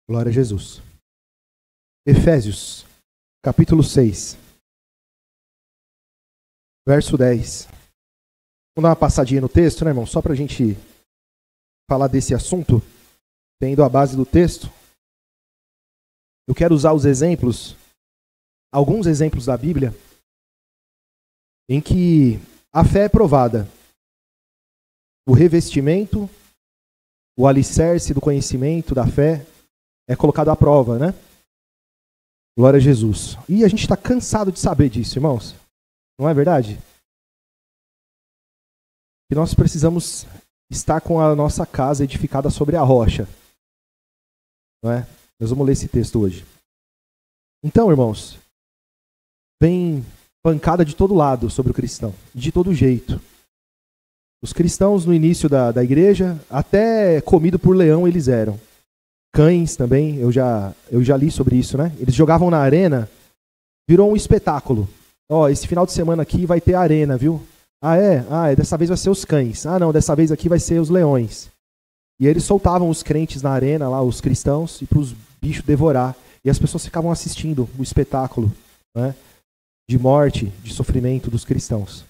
Glória a Jesus. Efésios, capítulo 6, verso 10. Vamos dar uma passadinha no texto, né, irmão? Só para a gente falar desse assunto, tendo a base do texto. Eu quero usar os exemplos, alguns exemplos da Bíblia, em que a fé é provada. O revestimento, o alicerce do conhecimento, da fé, é colocado à prova, né? Glória a Jesus. E a gente está cansado de saber disso, irmãos. Não é verdade? Que nós precisamos estar com a nossa casa edificada sobre a rocha. Não é? Nós vamos ler esse texto hoje. Então, irmãos, vem pancada de todo lado sobre o cristão, de todo jeito. Os cristãos no início da igreja, até comido por leão eles eram. Cães também, eu já li sobre isso, né? Eles jogavam na arena, virou um espetáculo. Ó, esse final de semana aqui vai ter arena, viu? Ah, é? Ah, dessa vez vai ser os cães. Ah, não, dessa vez aqui vai ser os leões. E eles soltavam os crentes na arena, lá, os cristãos, e para os bichos devorar. E as pessoas ficavam assistindo o espetáculo, né, de morte, de sofrimento dos cristãos.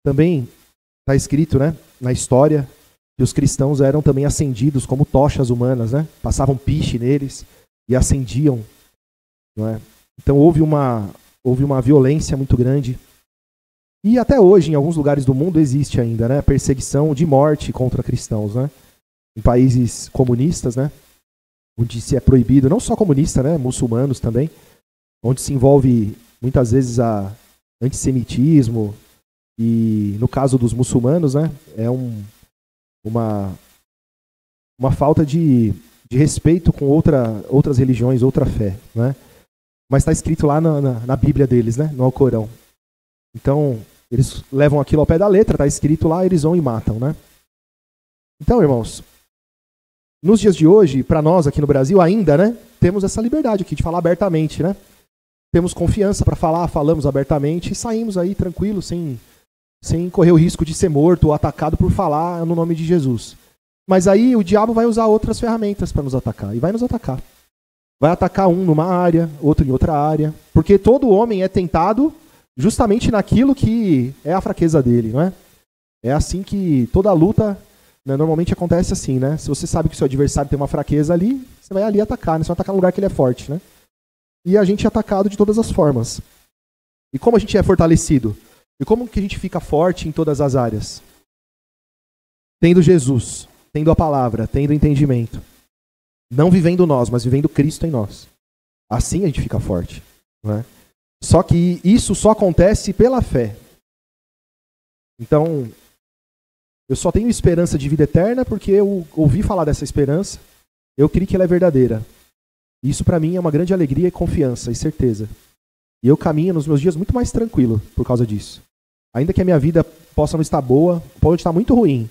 Também está escrito, né, na história que os cristãos eram também acendidos como tochas humanas, né? Passavam piche neles e acendiam. Não é? Então houve uma violência muito grande. E até hoje, em alguns lugares do mundo, existe ainda, né, perseguição de morte contra cristãos, né? Em países comunistas, né, onde se é proibido, não só comunista, né, muçulmanos também, onde se envolve muitas vezes a antissemitismo, e no caso dos muçulmanos, né, é uma falta de respeito com outras religiões, outra fé, né? Mas está escrito lá na Bíblia deles, né, no Alcorão. Então, eles levam aquilo ao pé da letra, está escrito lá, eles vão e matam, né? Então, irmãos, nos dias de hoje, para nós aqui no Brasil ainda, né, temos essa liberdade aqui de falar abertamente, né? Temos confiança para falar, falamos abertamente e saímos aí tranquilos, sem correr o risco de ser morto ou atacado por falar no nome de Jesus. Mas aí o diabo vai usar outras ferramentas para nos atacar, e vai nos atacar. Vai atacar um numa área, outro em outra área, porque todo homem é tentado justamente naquilo que é a fraqueza dele, não é? É assim que toda luta, né, normalmente acontece assim, né? Se você sabe que o seu adversário tem uma fraqueza ali, você vai ali atacar, né? Você vai atacar no lugar que ele é forte, né? E a gente é atacado de todas as formas. E como a gente é fortalecido? E como que a gente fica forte em todas as áreas? Tendo Jesus, tendo a palavra, tendo entendimento. Não vivendo nós, mas vivendo Cristo em nós. Assim a gente fica forte, não é? Só que isso só acontece pela fé. Então, eu só tenho esperança de vida eterna porque eu ouvi falar dessa esperança, eu creio que ela é verdadeira. Isso para mim é uma grande alegria e confiança e certeza. E eu caminho nos meus dias muito mais tranquilo por causa disso. Ainda que a minha vida possa não estar boa, pode estar muito ruim,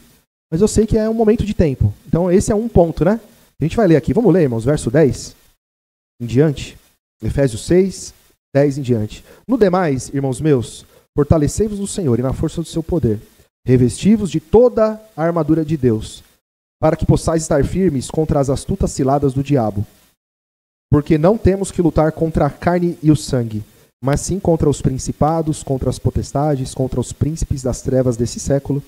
mas eu sei que é um momento de tempo. Então esse é um ponto, né? A gente vai ler aqui. Vamos ler, irmãos, verso 10 em diante. Efésios 6, 10 em diante. No demais, irmãos meus, fortalecei-vos no Senhor e na força do seu poder. Revesti-vos de toda a armadura de Deus, para que possais estar firmes contra as astutas ciladas do diabo. Porque não temos que lutar contra a carne e o sangue, mas sim contra os principados, contra as potestades, contra os príncipes das trevas desse século,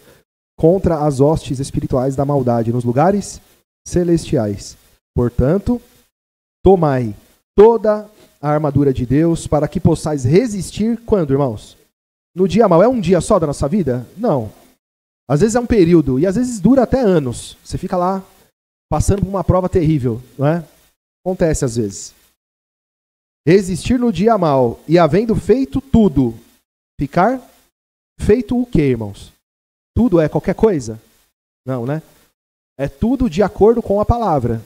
contra as hostes espirituais da maldade nos lugares celestiais. Portanto, tomai toda a armadura de Deus para que possais resistir quando, irmãos? No dia mau. É um dia só da nossa vida? Não. Às vezes é um período e às vezes dura até anos. Você fica lá passando por uma prova terrível, não é? Acontece às vezes. Resistir no dia mau e havendo feito tudo, ficar feito o quê, irmãos? Tudo é qualquer coisa? Não, né? É tudo de acordo com a palavra.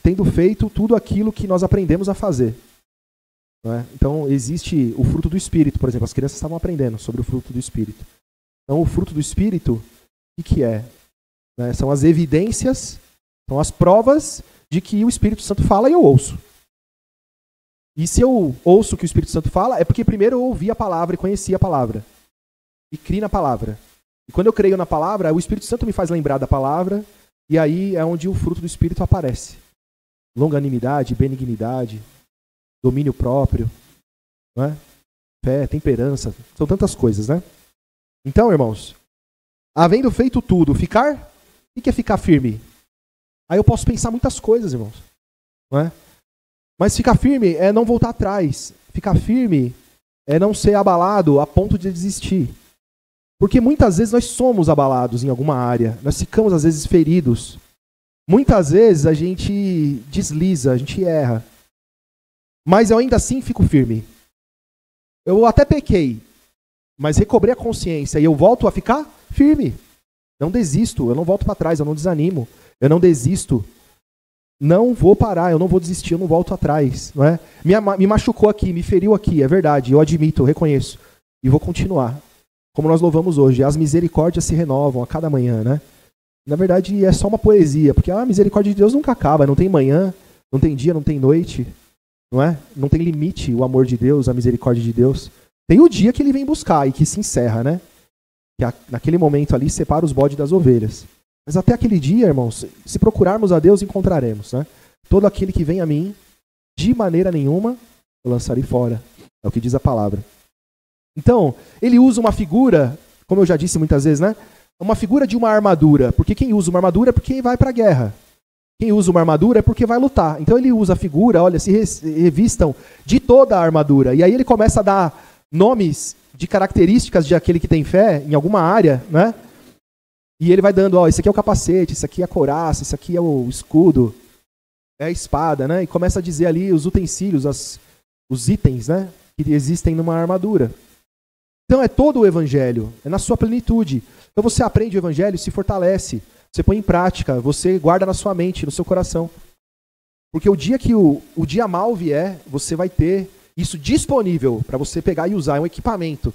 Tendo feito tudo aquilo que nós aprendemos a fazer. Não é? Então existe o fruto do Espírito, por exemplo. As crianças estavam aprendendo sobre o fruto do Espírito. Então o fruto do Espírito, o que é? Né? São as evidências, são as provas de que o Espírito Santo fala e eu ouço. E se eu ouço o que o Espírito Santo fala, é porque primeiro eu ouvi a palavra e conheci a palavra. E criei na palavra. E quando eu creio na palavra, o Espírito Santo me faz lembrar da palavra, e aí é onde o fruto do Espírito aparece. longanimidade, benignidade, domínio próprio, não é? Fé, temperança, são tantas coisas, né? Então, irmãos, havendo feito tudo, ficar? O que é ficar firme? Aí eu posso pensar muitas coisas, irmãos, não é? Mas ficar firme é não voltar atrás. Ficar firme é não ser abalado a ponto de desistir. Porque muitas vezes nós somos abalados em alguma área. Nós ficamos, às vezes, feridos. Muitas vezes a gente desliza, a gente erra. Mas eu ainda assim fico firme. Eu até pequei, mas recobrei a consciência e eu volto a ficar firme. Não desisto, eu não volto para trás, eu não desanimo. Eu não desisto. Não vou parar, eu não vou desistir, eu não volto atrás. Não é? Me machucou aqui, me feriu aqui, é verdade, eu admito, eu reconheço. E vou continuar. Como nós louvamos hoje, as misericórdias se renovam a cada manhã, né? Na verdade, é só uma poesia, porque a misericórdia de Deus nunca acaba, não tem manhã, não tem dia, não tem noite, não é? Não tem limite o amor de Deus, a misericórdia de Deus. Tem o dia que ele vem buscar e que se encerra, né? Que naquele momento ali separa os bodes das ovelhas. Mas até aquele dia, irmãos, se procurarmos a Deus, encontraremos, né? Todo aquele que vem a mim, de maneira nenhuma, eu lançarei fora. É o que diz a palavra. Então, ele usa uma figura, como eu já disse muitas vezes, né? Uma figura de uma armadura. Porque quem usa uma armadura é porque vai para a guerra. Quem usa uma armadura é porque vai lutar. Então ele usa a figura, olha, se revistam de toda a armadura. E aí ele começa a dar nomes de características de aquele que tem fé em alguma área, né? E ele vai dando, ó, esse aqui é o capacete, esse aqui é a couraça, esse aqui é o escudo, é a espada, né? E começa a dizer ali os utensílios, os itens, né? Que existem numa armadura. Então é todo o evangelho, é na sua plenitude. Então você aprende o evangelho, se fortalece, você põe em prática, você guarda na sua mente, no seu coração. Porque o dia que o dia mal vier, você vai ter isso disponível para você pegar e usar, é um equipamento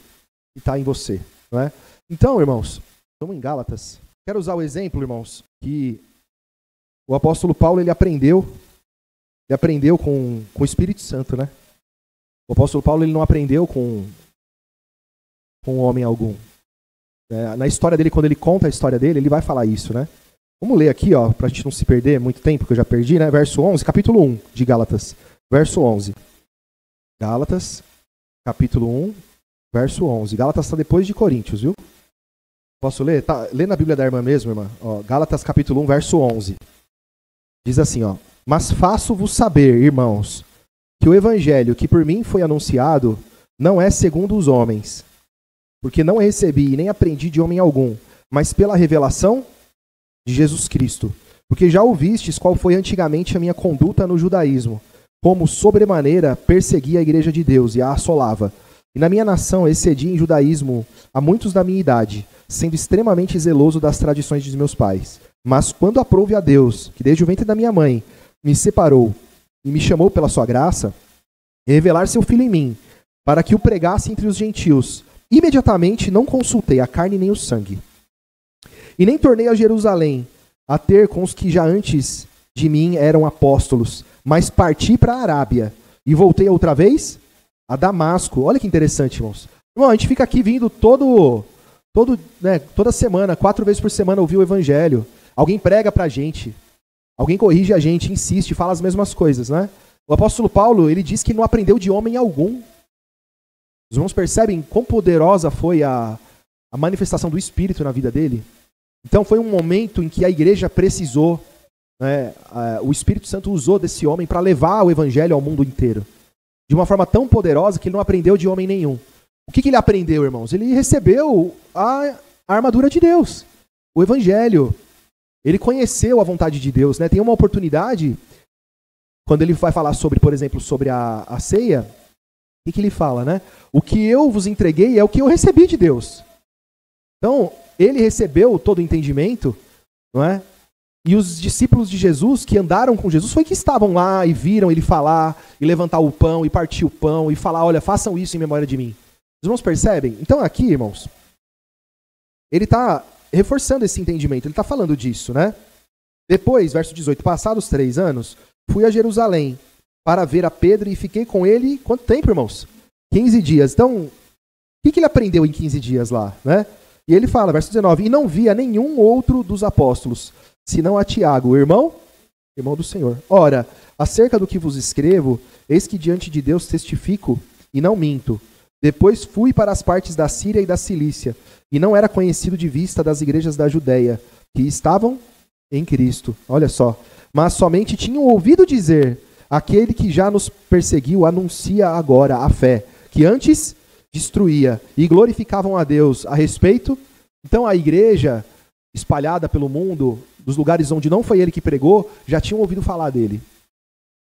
que está em você. Não é? Então, irmãos, estamos em Gálatas. Quero usar o exemplo, irmãos, que o apóstolo Paulo ele aprendeu com o Espírito Santo, né? O apóstolo Paulo ele não aprendeu com homem algum. Na história dele, quando ele conta a história dele, ele vai falar isso, né? Vamos ler aqui, ó, pra gente não se perder muito tempo, que eu já perdi, né? Verso 11, capítulo 1 de Gálatas. Verso 11. Gálatas, capítulo 1, verso 11. Gálatas está depois de Coríntios, viu? Posso ler? Tá, lê na Bíblia da irmã mesmo, irmã. Ó, Gálatas, capítulo 1, verso 11. Diz assim, ó. Mas faço-vos saber, irmãos, que o evangelho que por mim foi anunciado não é segundo os homens, porque não recebi e nem aprendi de homem algum, mas pela revelação de Jesus Cristo. Porque já ouvistes qual foi antigamente a minha conduta no judaísmo, como sobremaneira persegui a igreja de Deus e a assolava. E na minha nação excedi em judaísmo a muitos da minha idade, sendo extremamente zeloso das tradições de meus pais. Mas quando aprouve a Deus, que desde o ventre da minha mãe me separou e me chamou pela sua graça, revelar seu filho em mim, para que o pregasse entre os gentios, imediatamente não consultei a carne nem o sangue. E nem tornei a Jerusalém a ter com os que já antes de mim eram apóstolos, mas parti para a Arábia e voltei outra vez a Damasco. Olha que interessante, irmãos. Irmão, a gente fica aqui vindo toda semana, 4 vezes por semana ouvir o evangelho. Alguém prega pra gente, alguém corrige a gente, insiste, fala as mesmas coisas, né? O apóstolo Paulo, ele diz que não aprendeu de homem algum. Os irmãos percebem quão poderosa foi a manifestação do Espírito na vida dele? Então foi um momento em que a igreja precisou, né, o Espírito Santo usou desse homem para levar o evangelho ao mundo inteiro. De uma forma tão poderosa que ele não aprendeu de homem nenhum. O que ele aprendeu, irmãos? Ele recebeu a armadura de Deus, o evangelho. Ele conheceu a vontade de Deus, né? Tem uma oportunidade, quando ele vai falar sobre, por exemplo, sobre a ceia, o que ele fala, né? O que eu vos entreguei é o que eu recebi de Deus. Então, ele recebeu todo o entendimento, não é? E os discípulos de Jesus, que andaram com Jesus, foi que estavam lá e viram ele falar, e levantar o pão, e partir o pão, e falar, olha, façam isso em memória de mim. Os irmãos percebem? Então aqui, irmãos, ele está reforçando esse entendimento, ele está falando disso, né? Depois, verso 18, passados 3 anos, fui a Jerusalém para ver a Pedro e fiquei com ele, quanto tempo, irmãos? 15 dias. Então, o que ele aprendeu em 15 dias lá, né? E ele fala, verso 19, e não via nenhum outro dos apóstolos, senão a Tiago, o irmão irmão do Senhor. Ora, acerca do que vos escrevo, eis que diante de Deus testifico e não minto. Depois fui para as partes da Síria e da Cilícia, e não era conhecido de vista das igrejas da Judéia, que estavam em Cristo. Olha só. Mas somente tinham ouvido dizer, aquele que já nos perseguiu anuncia agora a fé, que antes destruía, e glorificavam a Deus a respeito. Então a igreja espalhada pelo mundo, dos lugares onde não foi ele que pregou, já tinham ouvido falar dele.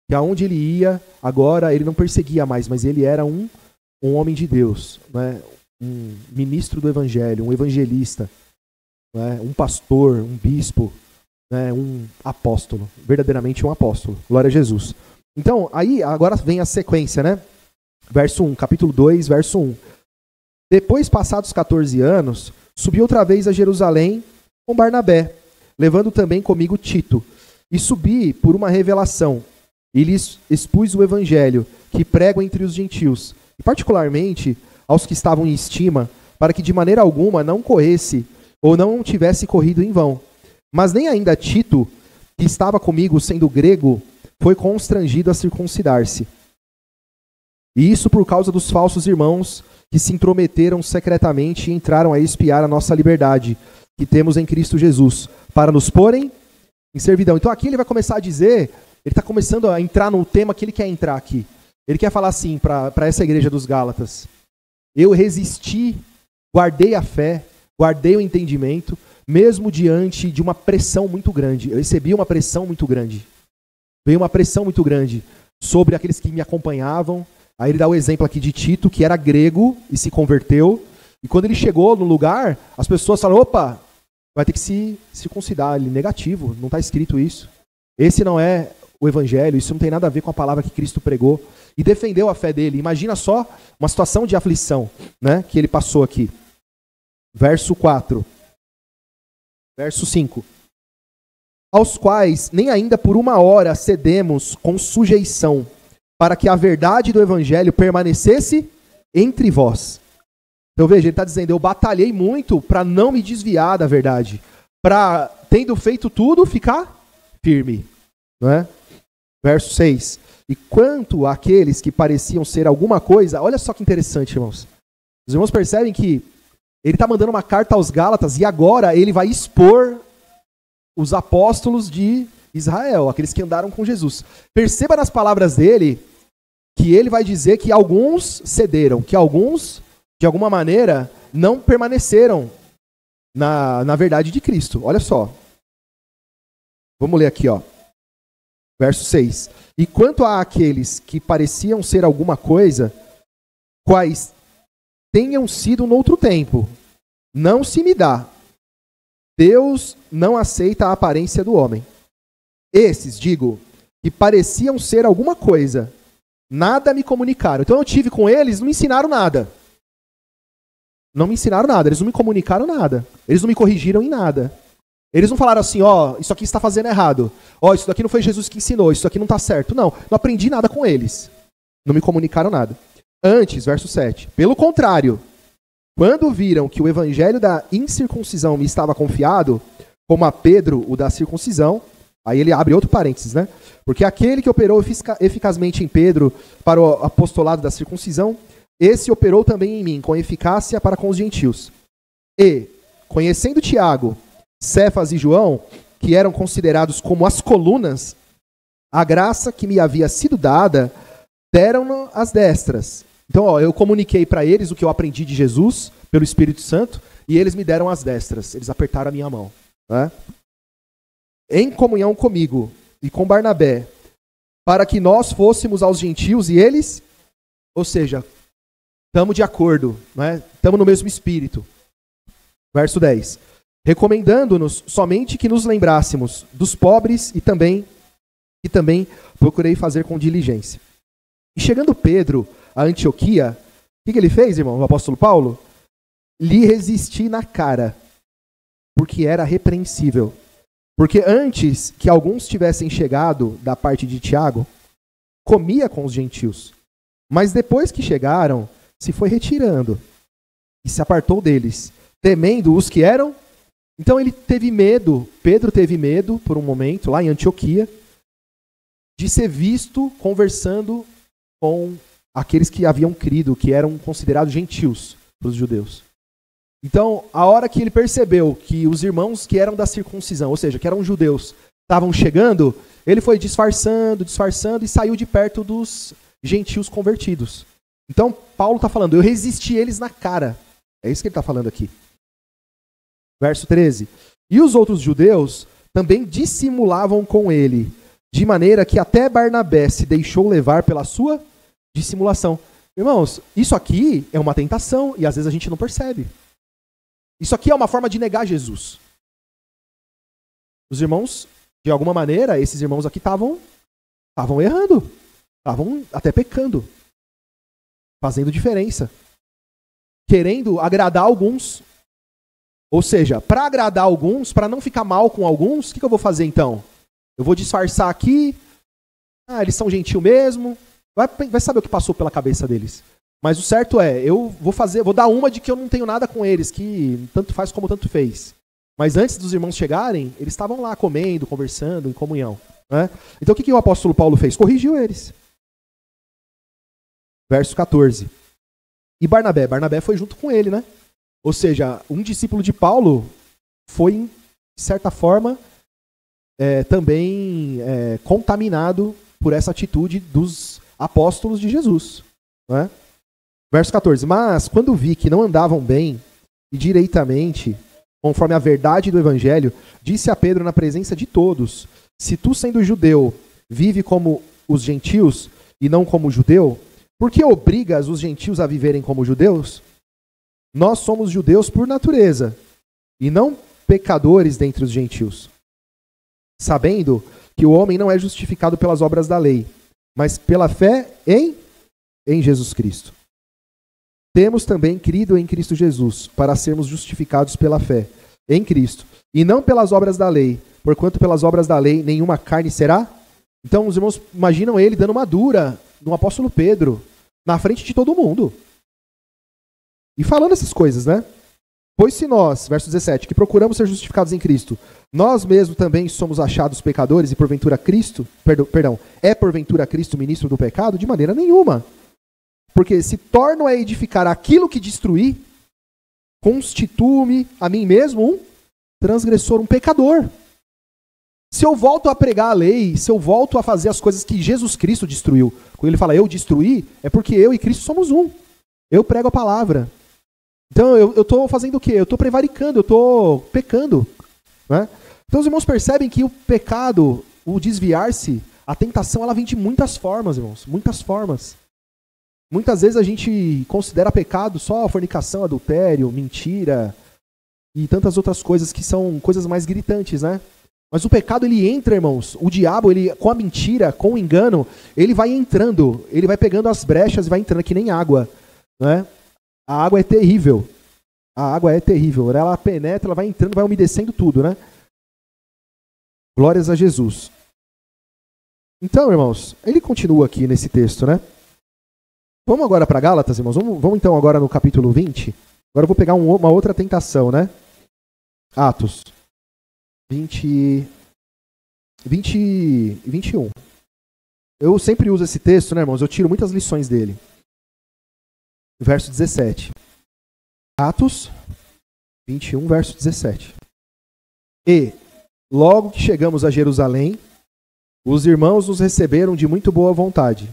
Que aonde ele ia, agora ele não perseguia mais, mas ele era um homem de Deus, né? Um ministro do evangelho, um evangelista, né? Um pastor, um bispo, né? Um apóstolo, verdadeiramente um apóstolo. Glória a Jesus. Então, aí agora vem a sequência, né? Verso 1, capítulo 2, verso 1. Depois, passados 14 anos, subi outra vez a Jerusalém com Barnabé, levando também comigo Tito, e subi por uma revelação, e lhes expus o evangelho, que prego entre os gentios, e particularmente aos que estavam em estima, para que de maneira alguma não corresse, ou não tivesse corrido em vão. Mas nem ainda Tito, que estava comigo sendo grego, foi constrangido a circuncidar-se. E isso por causa dos falsos irmãos, que se intrometeram secretamente e entraram a espiar a nossa liberdade, que temos em Cristo Jesus, para nos porem em servidão. Então aqui ele vai começar a dizer, ele está começando a entrar no tema que ele quer entrar aqui. Ele quer falar assim para essa igreja dos Gálatas: eu resisti, guardei a fé, guardei o entendimento, mesmo diante de uma pressão muito grande. Eu recebi uma pressão muito grande. Veio uma pressão muito grande sobre aqueles que me acompanhavam. Aí ele dá o exemplo aqui de Tito, que era grego e se converteu. E quando ele chegou no lugar, as pessoas falaram, opa, vai ter que se circuncidar. Ele, negativo, não está escrito isso. Esse não é o evangelho, isso não tem nada a ver com a palavra que Cristo pregou. E defendeu a fé dele. Imagina só uma situação de aflição, né, que ele passou aqui. Verso 4. Verso 5. Aos quais nem ainda por uma hora cedemos com sujeição, para que a verdade do evangelho permanecesse entre vós. Então veja, ele está dizendo, eu batalhei muito para não me desviar da verdade, para, tendo feito tudo, ficar firme. Não é? Verso 6. E quanto àqueles que pareciam ser alguma coisa, olha só que interessante, irmãos. Os irmãos percebem que ele está mandando uma carta aos Gálatas e agora ele vai expor os apóstolos de Israel, aqueles que andaram com Jesus. Perceba nas palavras dele que ele vai dizer que alguns cederam, que alguns, de alguma maneira, não permaneceram na verdade de Cristo. Olha só. Vamos ler aqui, ó. Verso 6. E quanto àqueles que pareciam ser alguma coisa, quais tenham sido noutro tempo, não se me dá. Deus não aceita a aparência do homem. Esses, digo, que pareciam ser alguma coisa, nada me comunicaram. Então eu tive com eles, não me ensinaram nada. Não me ensinaram nada, eles não me comunicaram nada. Eles não me corrigiram em nada. Eles não falaram assim, ó, isso aqui está fazendo errado. Ó, isso daqui não foi Jesus que ensinou, isso aqui não está certo. Não aprendi nada com eles. Não me comunicaram nada. Antes, verso 7. Pelo contrário, quando viram que o evangelho da incircuncisão me estava confiado, como a Pedro o da circuncisão, aí ele abre outro parênteses, né? Porque aquele que operou eficazmente em Pedro para o apostolado da circuncisão, esse operou também em mim, com eficácia para com os gentios. E, conhecendo Tiago, Cefas e João, que eram considerados como as colunas, a graça que me havia sido dada, deram-no as destras. Então, ó, eu comuniquei para eles o que eu aprendi de Jesus, pelo Espírito Santo, e eles me deram as destras. Eles apertaram a minha mão. Né? Em comunhão comigo e com Barnabé, para que nós fôssemos aos gentios e eles, ou seja, estamos de acordo, né? Estamos no mesmo espírito. Verso 10. Recomendando-nos somente que nos lembrássemos dos pobres e também procurei fazer com diligência. E chegando Pedro a Antioquia, o que ele fez, irmão, o apóstolo Paulo? Lhe resisti na cara, porque era repreensível. Porque antes que alguns tivessem chegado da parte de Tiago, comia com os gentios. Mas depois que chegaram, se foi retirando e se apartou deles, temendo os que eram. Então ele teve medo, Pedro teve medo por um momento, lá em Antioquia, de ser visto conversando com aqueles que haviam crido, que eram considerados gentios para os judeus. Então, a hora que ele percebeu que os irmãos que eram da circuncisão, ou seja, que eram judeus, estavam chegando, ele foi disfarçando e saiu de perto dos gentios convertidos. Então, Paulo está falando, eu resisti eles na cara. É isso que ele está falando aqui. Verso 13. E os outros judeus também dissimulavam com ele, de maneira que até Barnabé se deixou levar pela sua dissimulação. Irmãos, isso aqui é uma tentação e às vezes a gente não percebe. Isso aqui é uma forma de negar Jesus. Os irmãos, de alguma maneira, esses irmãos aqui estavam errando. Estavam até pecando. Fazendo diferença. Querendo agradar alguns. Ou seja, para agradar alguns, para não ficar mal com alguns, o que eu vou fazer então? Eu vou disfarçar aqui. Eles são gentil mesmo. Vai saber o que passou pela cabeça deles. Mas o certo é, eu vou dar uma de que eu não tenho nada com eles, que tanto faz como tanto fez. Mas antes dos irmãos chegarem, eles estavam lá comendo, conversando, em comunhão. Né? Então o que o apóstolo Paulo fez? Corrigiu eles. Verso 14. E Barnabé foi junto com ele, né? Ou seja, um discípulo de Paulo foi, de certa forma, também contaminado por essa atitude dos apóstolos de Jesus. Não é? Verso 14. Mas, quando vi que não andavam bem e direitamente, conforme a verdade do evangelho, disse a Pedro na presença de todos, se tu, sendo judeu, vive como os gentios e não como judeu, por que obrigas os gentios a viverem como judeus? Nós somos judeus por natureza, e não pecadores dentre os gentios, sabendo que o homem não é justificado pelas obras da lei, mas pela fé em Jesus Cristo. Temos também crido em Cristo Jesus, para sermos justificados pela fé em Cristo, e não pelas obras da lei, porquanto pelas obras da lei nenhuma carne será. Então os irmãos imaginam ele dando uma dura no apóstolo Pedro, na frente de todo mundo. E falando essas coisas, né? Pois se nós, verso 17, que procuramos ser justificados em Cristo, nós mesmos também somos achados pecadores e porventura Cristo, porventura Cristo ministro do pecado? De maneira nenhuma. Porque se torno a edificar aquilo que destruí, constituo-me a mim mesmo um transgressor, um pecador. Se eu volto a pregar a lei, se eu volto a fazer as coisas que Jesus Cristo destruiu, quando ele fala eu destruí, é porque eu e Cristo somos um. Eu prego a palavra. Então eu estou fazendo o quê? Eu estou prevaricando, eu estou pecando. Né? Então os irmãos percebem que o pecado, o desviar-se, a tentação, ela vem de muitas formas, irmãos. Muitas formas. Muitas vezes a gente considera pecado só a fornicação, adultério, mentira e tantas outras coisas que são coisas mais gritantes, né? Mas o pecado, ele entra, irmãos. O diabo, ele, com a mentira, com o engano, ele vai entrando, ele vai pegando as brechas e vai entrando que nem água. Né? A água é terrível. A água é terrível. Ela penetra, ela vai entrando, vai umedecendo tudo, né? Glórias a Jesus. Então, irmãos, ele continua aqui nesse texto, né? Vamos agora para Gálatas, irmãos. Vamos então agora no capítulo 20. Agora eu vou pegar uma outra tentação, né? Atos 20 e 21. Eu sempre uso esse texto, né, irmãos? Eu tiro muitas lições dele. Verso 17. Atos 21, verso 17. E, logo que chegamos a Jerusalém, os irmãos nos receberam de muito boa vontade.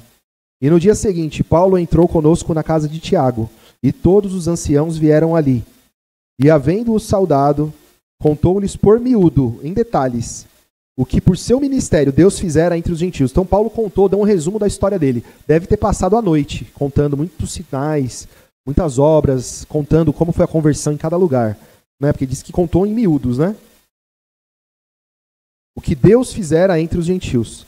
E no dia seguinte, Paulo entrou conosco na casa de Tiago, e todos os anciãos vieram ali. E, havendo-o saudado, contou-lhes por miúdo, em detalhes, o que por seu ministério Deus fizera entre os gentios. Então Paulo contou, deu um resumo da história dele. Deve ter passado a noite, contando muitos sinais, muitas obras, contando como foi a conversão em cada lugar. Né? Porque diz que contou em miúdos, né? O que Deus fizera entre os gentios.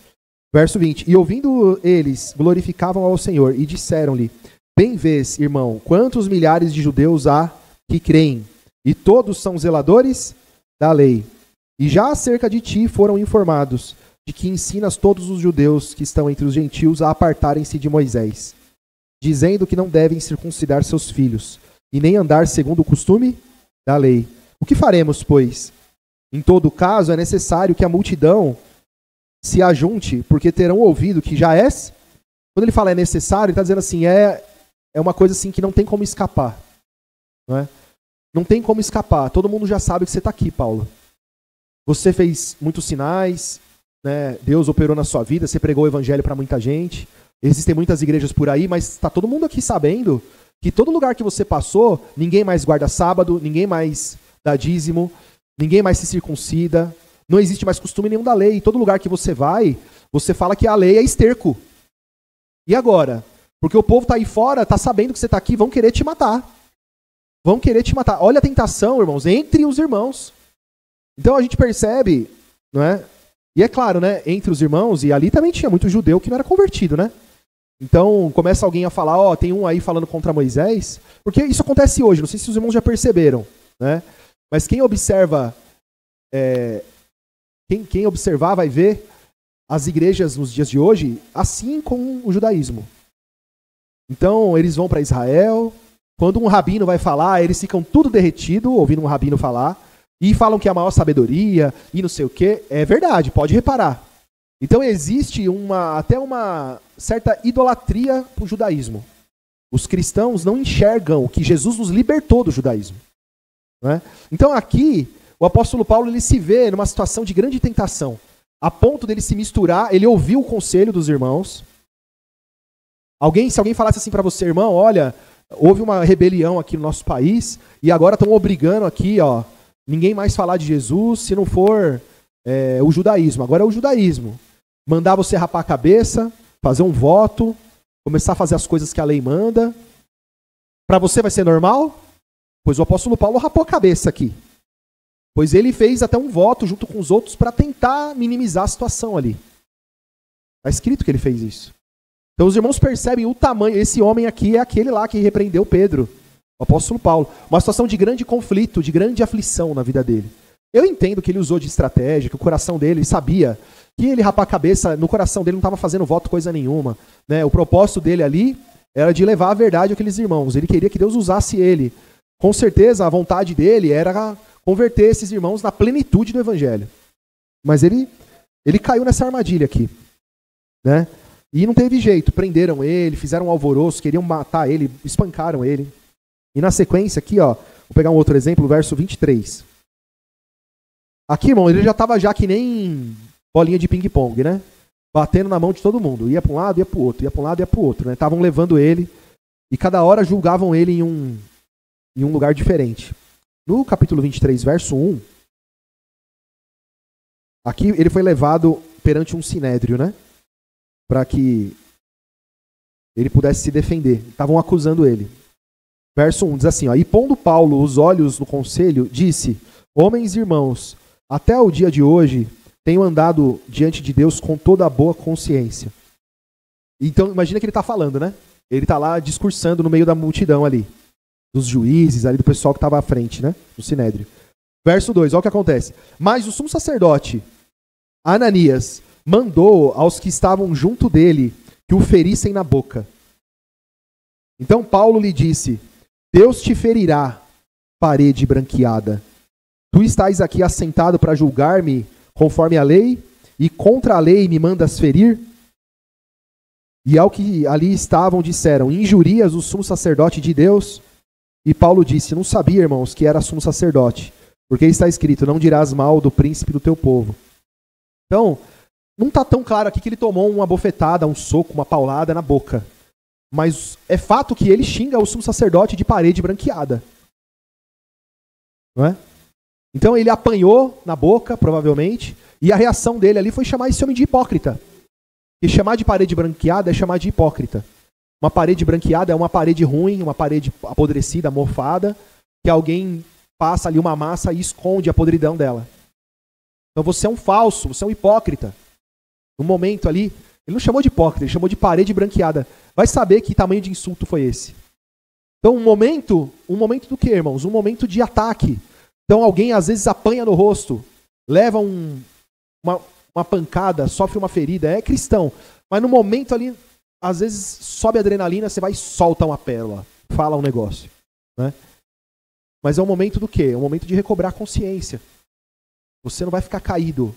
Verso 20. E ouvindo eles, glorificavam ao Senhor e disseram-lhe, bem vês, irmão, quantos milhares de judeus há que creem, e todos são zeladores da lei. E já acerca de ti foram informados de que ensinas todos os judeus que estão entre os gentios a apartarem-se de Moisés, dizendo que não devem circuncidar seus filhos, e nem andar segundo o costume da lei. O que faremos, pois? Em todo caso, é necessário que a multidão se ajunte, porque terão ouvido que já é. Quando ele fala é necessário, ele está dizendo assim, é uma coisa assim que não tem como escapar. Não é? Não tem como escapar. Todo mundo já sabe que você está aqui, Paulo. Você fez muitos sinais, né? Deus operou na sua vida, você pregou o evangelho para muita gente. Existem muitas igrejas por aí, mas está todo mundo aqui sabendo que todo lugar que você passou, ninguém mais guarda sábado, ninguém mais dá dízimo, ninguém mais se circuncida, não existe mais costume nenhum da lei. Em todo lugar que você vai, você fala que a lei é esterco. E agora? Porque o povo está aí fora, está sabendo que você está aqui, vão querer te matar. Vão querer te matar. Olha a tentação, irmãos, entre os irmãos. Então a gente percebe, não é? E é claro, né, entre os irmãos, e ali também tinha muito judeu que não era convertido, né? Então começa alguém a falar, ó, tem um aí falando contra Moisés, porque isso acontece hoje, não sei se os irmãos já perceberam, né? Mas quem observa, quem observar vai ver as igrejas nos dias de hoje, assim como o judaísmo. Então eles vão para Israel, quando um rabino vai falar, eles ficam tudo derretido ouvindo um rabino falar, e falam que é a maior sabedoria, e não sei o quê. É verdade, pode reparar. Então existe até uma certa idolatria para o judaísmo. Os cristãos não enxergam que Jesus nos libertou do judaísmo. Né? Então aqui, o apóstolo Paulo ele se vê numa situação de grande tentação, a ponto dele se misturar, ele ouviu o conselho dos irmãos. Se alguém falasse assim para você, irmão, olha, houve uma rebelião aqui no nosso país, e agora estão obrigando aqui, ó, ninguém mais falar de Jesus se não for o judaísmo. Agora é o judaísmo. Mandar você rapar a cabeça, fazer um voto, começar a fazer as coisas que a lei manda. Para você vai ser normal? Pois o apóstolo Paulo rapou a cabeça aqui. Pois ele fez até um voto junto com os outros para tentar minimizar a situação ali. Está escrito que ele fez isso. Então os irmãos percebem o tamanho. Esse homem aqui é aquele lá que repreendeu Pedro, o apóstolo Paulo. Uma situação de grande conflito, de grande aflição na vida dele. Eu entendo que ele usou de estratégia, que o coração dele, ele sabia que ele rapar a cabeça, no coração dele não estava fazendo voto coisa nenhuma. Né? O propósito dele ali era de levar a verdade àqueles irmãos. Ele queria que Deus usasse ele. Com certeza a vontade dele era converter esses irmãos na plenitude do evangelho. Mas ele caiu nessa armadilha aqui. Né? E não teve jeito. Prenderam ele, fizeram um alvoroço, queriam matar ele, espancaram ele. E na sequência aqui, ó, vou pegar um outro exemplo, verso 23. Aqui, irmão, ele já estava que nem bolinha de ping-pong, né? Batendo na mão de todo mundo. Ia para um lado, ia para o outro. Ia para um lado, ia para o outro. Né? Estavam levando ele e cada hora julgavam ele em um lugar diferente. No capítulo 23, verso 1, aqui ele foi levado perante um sinédrio, né? Para que ele pudesse se defender. Estavam acusando ele. Verso 1 diz assim, ó, e pondo Paulo os olhos no conselho, disse, homens e irmãos, até o dia de hoje tenho andado diante de Deus com toda a boa consciência. Então, imagina que ele está falando, né? Ele está lá discursando no meio da multidão ali, dos juízes, ali do pessoal que estava à frente, né? Do sinédrio. Verso 2, olha o que acontece. Mas o sumo sacerdote, Ananias, mandou aos que estavam junto dele que o ferissem na boca. Então Paulo lhe disse, Deus te ferirá, parede branqueada. Tu estás aqui assentado para julgar-me conforme a lei, e contra a lei me mandas ferir? E ao que ali estavam disseram, injurias o sumo sacerdote de Deus? E Paulo disse, não sabia, irmãos, que era sumo sacerdote, porque está escrito, não dirás mal do príncipe do teu povo. Então, não está tão claro aqui que ele tomou uma bofetada, um soco, uma paulada na boca. Mas é fato que ele xinga o sumo sacerdote de parede branqueada. Não é? Então ele apanhou na boca, provavelmente, e a reação dele ali foi chamar esse homem de hipócrita. E chamar de parede branqueada é chamar de hipócrita. Uma parede branqueada é uma parede ruim, uma parede apodrecida, mofada, que alguém passa ali uma massa e esconde a podridão dela. Então você é um falso, você é um hipócrita. No momento ali, ele não chamou de hipócrita, ele chamou de parede branqueada. Vai saber que tamanho de insulto foi esse. Então um momento do quê, irmãos? Um momento de ataque. Então alguém às vezes apanha no rosto, leva uma pancada, sofre uma ferida, é cristão. Mas no momento ali, às vezes sobe a adrenalina, você vai e solta uma pérola, fala um negócio. Né? Mas é um momento do quê? É um momento de recobrar a consciência. Você não vai ficar caído.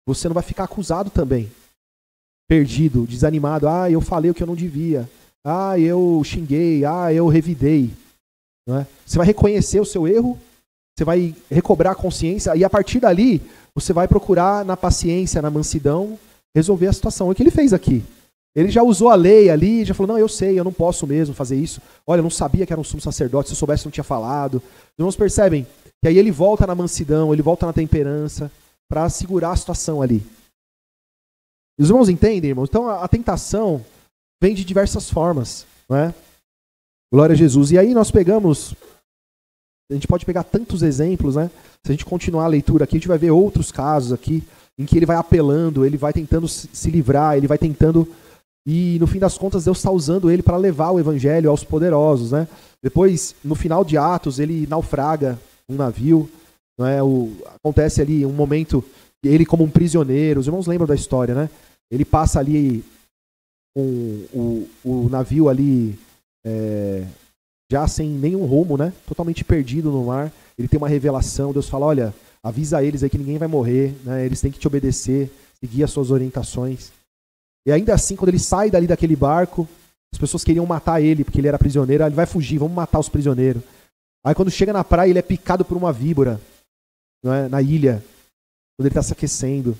você não vai ficar acusado também. Perdido, desanimado. Ah, eu falei o que eu não devia. Ah, eu xinguei. Ah, eu revidei. Não é? Você vai reconhecer o seu erro, você vai recobrar a consciência e a partir dali você vai procurar na paciência, na mansidão, resolver a situação. É o que ele fez aqui. Ele já usou a lei ali, já falou, não, eu sei, eu não posso mesmo fazer isso. Olha, eu não sabia que era um sumo sacerdote, se eu soubesse eu não tinha falado. Os irmãos percebem que aí ele volta na mansidão, ele volta na temperança, para segurar a situação ali. E os irmãos entendem, irmãos? Então a tentação vem de diversas formas, não é? Glória a Jesus. E aí nós pegamos, a gente pode pegar tantos exemplos, né? Se a gente continuar a leitura aqui, a gente vai ver outros casos aqui, em que ele vai apelando, ele vai tentando se livrar, ele vai tentando... E no fim das contas, Deus está usando ele para levar o evangelho aos poderosos, né? Depois, no final de Atos, ele naufraga um navio, não é? Acontece ali um momento, ele como um prisioneiro, os irmãos lembram da história, né? Ele passa ali com o navio ali já sem nenhum rumo, né? Totalmente perdido no mar. Ele tem uma revelação, Deus fala, olha, avisa eles aí que ninguém vai morrer, né? Eles têm que te obedecer, seguir as suas orientações. E ainda assim, quando ele sai dali daquele barco, as pessoas queriam matar ele, porque ele era prisioneiro. Ele vai fugir, vamos matar os prisioneiros. Aí quando chega na praia, ele é picado por uma víbora, não é? Na ilha, quando ele está se aquecendo.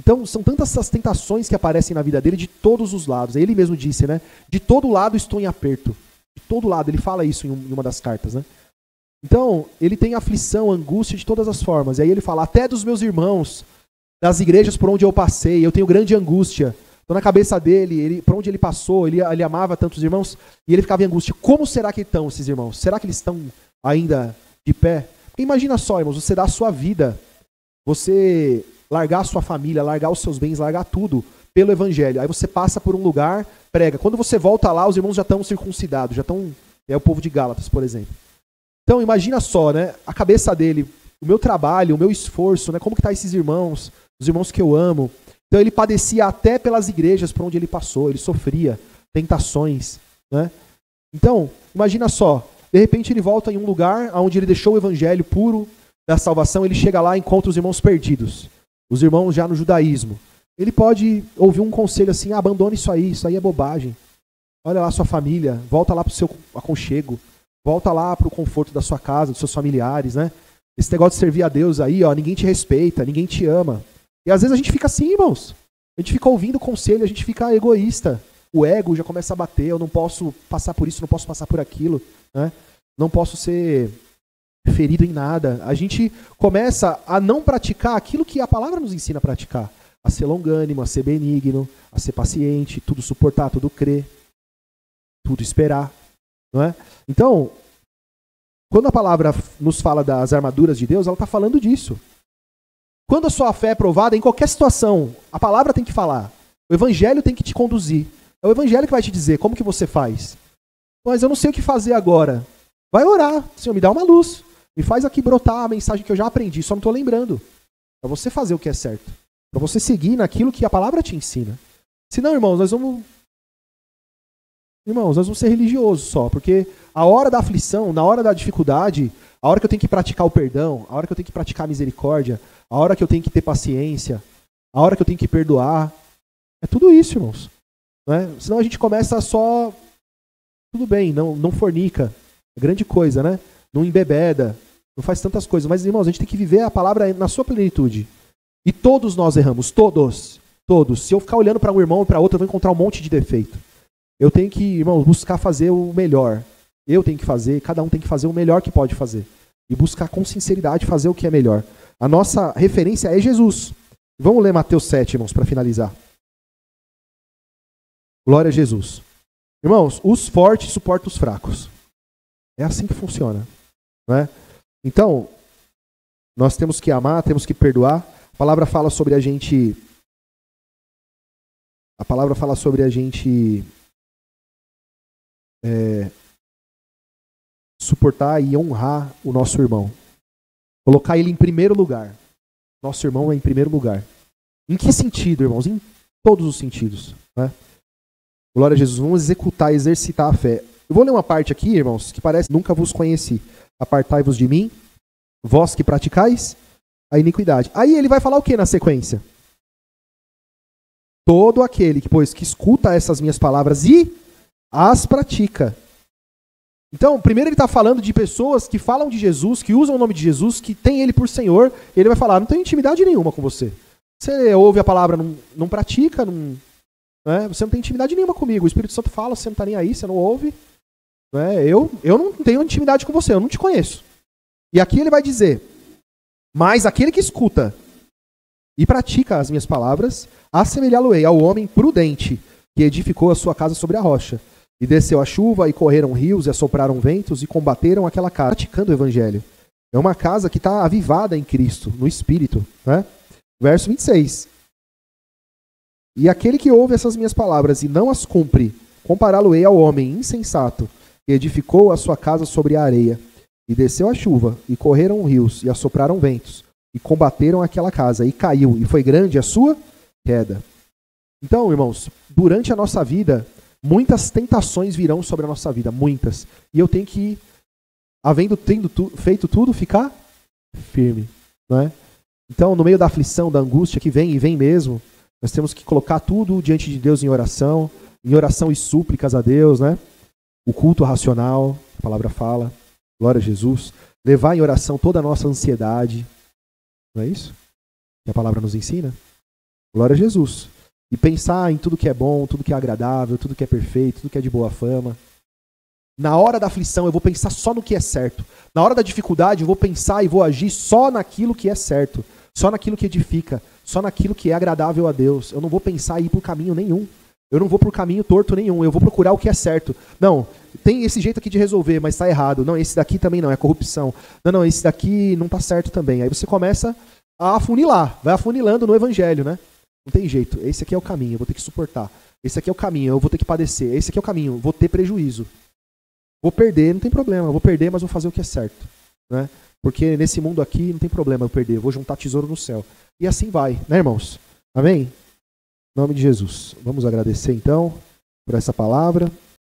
Então, são tantas essas tentações que aparecem na vida dele de todos os lados. Ele mesmo disse, né? De todo lado estou em aperto. De todo lado, ele fala isso em uma das cartas, né? Então, ele tem aflição, angústia de todas as formas. E aí ele fala, até dos meus irmãos, das igrejas por onde eu passei, eu tenho grande angústia. Então, na cabeça dele, por onde ele passou, ele amava tantos irmãos, e ele ficava em angústia. Como será que estão esses irmãos? Será que eles estão ainda de pé? Porque imagina só, irmãos, você dá a sua vida, você largar a sua família, largar os seus bens, largar tudo pelo evangelho. Aí você passa por um lugar, prega. Quando você volta lá, os irmãos já estão circuncidados, já estão... É o povo de Gálatas, por exemplo. Então, imagina só, né? A cabeça dele, o meu trabalho, o meu esforço, né? Como que tá esses irmãos, os irmãos que eu amo. Então ele padecia até pelas igrejas por onde ele passou, ele sofria tentações, né? Então, imagina só, de repente ele volta em um lugar onde ele deixou o evangelho puro da salvação, ele chega lá e encontra os irmãos perdidos, os irmãos já no judaísmo. Ele pode ouvir um conselho assim, abandone isso aí é bobagem. Olha lá a sua família, volta lá para o seu aconchego, volta lá para o conforto da sua casa, dos seus familiares, né? Esse negócio de servir a Deus aí, ó, ninguém te respeita, ninguém te ama. E às vezes a gente fica assim, irmãos. A gente fica ouvindo conselho, a gente fica egoísta. O ego já começa a bater, eu não posso passar por isso, não posso passar por aquilo, né? Não posso ser ferido em nada. A gente começa a não praticar aquilo que a palavra nos ensina a praticar. A ser longânimo, a ser benigno, a ser paciente, tudo suportar, tudo crer, tudo esperar, não é? Então, quando a palavra nos fala das armaduras de Deus, ela está falando disso. Quando a sua fé é provada, em qualquer situação, a palavra tem que falar. O evangelho tem que te conduzir. É o evangelho que vai te dizer como que você faz. Mas eu não sei o que fazer agora. Vai orar. Senhor, me dá uma luz. Me faz aqui brotar a mensagem que eu já aprendi, só não estou lembrando. Para você fazer o que é certo. Para você seguir naquilo que a palavra te ensina. Senão, irmãos, nós vamos ser religiosos só. Porque a hora da aflição, na hora da dificuldade, a hora que eu tenho que praticar o perdão, a hora que eu tenho que praticar a misericórdia, a hora que eu tenho que ter paciência, a hora que eu tenho que perdoar. É tudo isso, irmãos. Não é? Senão a gente começa só... Tudo bem, não fornica. É grande coisa, né? Não embebeda. Não faz tantas coisas. Mas, irmãos, a gente tem que viver a palavra na sua plenitude. E todos nós erramos. Todos. Todos. Se eu ficar olhando para um irmão e para outro, eu vou encontrar um monte de defeito. Eu tenho que, irmãos, buscar fazer o melhor. Eu tenho que fazer, cada um tem que fazer o melhor que pode fazer. E buscar com sinceridade fazer o que é melhor. A nossa referência é Jesus. Vamos ler Mateus 7, irmãos, para finalizar. Glória a Jesus. Irmãos, os fortes suportam os fracos. É assim que funciona. Não é? Então, nós temos que amar, temos que perdoar. A palavra fala sobre a gente... suportar e honrar o nosso irmão. Colocar ele em primeiro lugar. Nosso irmão é em primeiro lugar. Em que sentido, irmãos? Em todos os sentidos. Né? Glória a Jesus. Vamos exercitar a fé. Eu vou ler uma parte aqui, irmãos, que parece nunca vos conheci. Apartai-vos de mim, vós que praticais a iniquidade. Aí ele vai falar o que na sequência? Todo aquele que, pois, que escuta essas minhas palavras e as pratica. Então, primeiro ele está falando de pessoas que falam de Jesus, que usam o nome de Jesus, que tem ele por Senhor. Ele vai falar, não tem intimidade nenhuma com você. Você ouve a palavra, não pratica, você não tem intimidade nenhuma comigo. O Espírito Santo fala, você não está nem aí, você não ouve. Eu não tenho intimidade com você, eu não te conheço. E aqui ele vai dizer, mas aquele que escuta e pratica as minhas palavras, assemelhá-lo-ei ao homem prudente, que edificou a sua casa sobre a rocha. E desceu a chuva, e correram rios, e assopraram ventos, e combateram aquela casa, praticando o evangelho. É uma casa que está avivada em Cristo, no Espírito. Né? Verso 26. E aquele que ouve essas minhas palavras e não as cumpre, compará-lo-ei ao homem insensato, que edificou a sua casa sobre a areia. E desceu a chuva, e correram rios, e assopraram ventos, e combateram aquela casa, e caiu, e foi grande a sua queda. Então, irmãos, durante a nossa vida, muitas tentações virão sobre a nossa vida, muitas. E eu tenho que, feito tudo, ficar firme. Não é? Então, no meio da aflição, da angústia que vem, e vem mesmo, nós temos que colocar tudo diante de Deus em oração e súplicas a Deus, né? O culto racional, a palavra fala, glória a Jesus. Levar em oração toda a nossa ansiedade, não é isso? Que a palavra nos ensina. Glória a Jesus. E pensar em tudo que é bom, tudo que é agradável, tudo que é perfeito, tudo que é de boa fama. Na hora da aflição, eu vou pensar só no que é certo. Na hora da dificuldade, eu vou pensar e vou agir só naquilo que é certo. Só naquilo que edifica. Só naquilo que é agradável a Deus. Eu não vou pensar em ir por caminho nenhum. Eu não vou por caminho torto nenhum. Eu vou procurar o que é certo. Não, tem esse jeito aqui de resolver, mas está errado. Não, esse daqui também não, é corrupção. Não, esse daqui não está certo também. Aí você começa a afunilar. Vai afunilando no evangelho, né? Não tem jeito. Esse aqui é o caminho, eu vou ter que suportar. Esse aqui é o caminho, eu vou ter que padecer. Esse aqui é o caminho, eu vou ter prejuízo. Vou perder, não tem problema. Eu vou perder, mas vou fazer o que é certo. Né? Porque nesse mundo aqui não tem problema eu perder. Eu vou juntar tesouro no céu. E assim vai, né, irmãos? Amém? Em nome de Jesus. Vamos agradecer, então, por essa palavra.